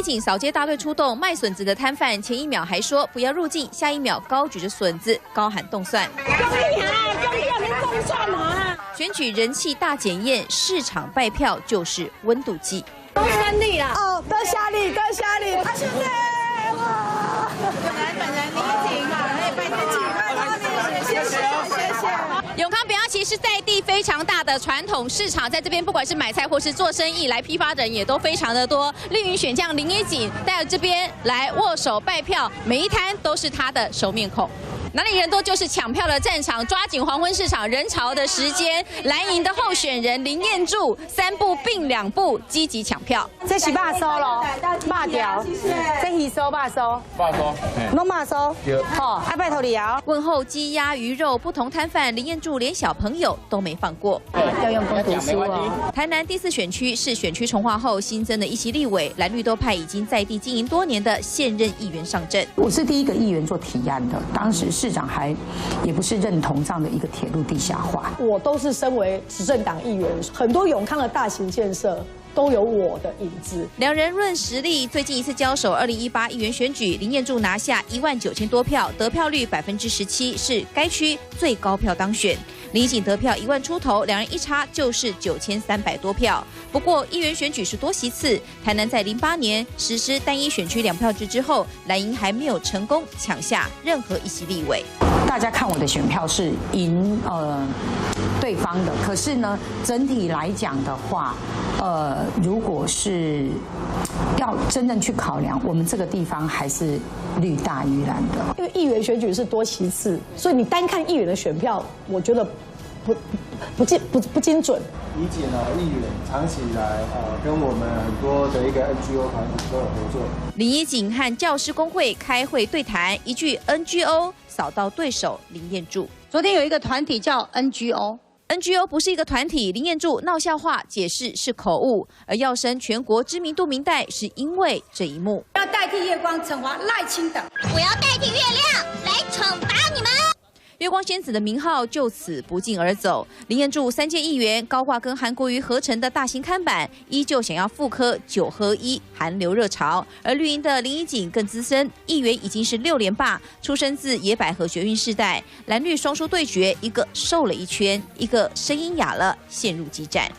警扫街大队出动，卖笋子的摊贩前一秒还说不要入境，下一秒高举着笋子，高喊冻蒜。选举人气大检验，市场拜票就是温度计。都胜利了哦，都下力，都下力，他现在哇！本人李景啊，拜天气，拜谢谢。永康表扬旗是在地非常大的传统市场，在这边不管是买菜或是做生意来批发的人也都非常的多。绿营选将林野景带着这边来握手拜票，每一摊都是他的熟面孔。哪里人多就是抢票的战场，抓紧黄昏市场人潮的时间。蓝营的候选人林彦柱3步并2步积极抢票。这是肉酥咯，肉条，这鱼酥、肉酥，拢肉酥，好，爱拜托你啊！问候鸡鸭鱼肉，不同摊贩林彦柱连小朋友都没放过。要用功读书哦。台南第4选区是选区重划后新增的一席立委，蓝绿都派已经在地经营多年的现任议员上阵。我是第一个议员做提案的，当时市长也不是认同这样的一个铁路地下化。我都是身为执政党议员，很多永康的大型建设都有我的影子。两人论实力，最近一次交手2018议员选举，林彦柱拿下19000多票，得票率17%，是该区最高票当选。林野景得票1万出头，两人一差就是9300多票。不过议员选举是多席次，台南在08年实施单一选区2票制之后，蓝营还没有成功抢下任何一席立委。大家看我的选票是赢对方的，可是呢，整体来讲的话，如果是要真正去考量，我们这个地方还是绿大于蓝的。因为议员选举是多席次，所以你单看议员的选票，我觉得不精准。理解呢，议员长期以来跟我们很多的一个 NGO 团体都有合作。林野景和教师工会开会对谈，一句 NGO 扫到对手林彦柱。昨天有一个团体叫 NGO。NGO 不是一个团体，林彦柱闹笑话，解释是口误，而要升全国知名度明代，是因为这一幕。要代替月光惩罚赖清德，我要代替月亮来惩罚你们。月光仙子的名号就此不胫而走。林彦柱3届议员高挂跟韩国瑜合成的大型看板，依旧想要复刻9合1韩流热潮。而绿营的林野景更资深，议员已经是6连霸，出身自野百合学运世代。蓝绿双输对决，一个瘦了1圈，一个声音哑了，陷入激战。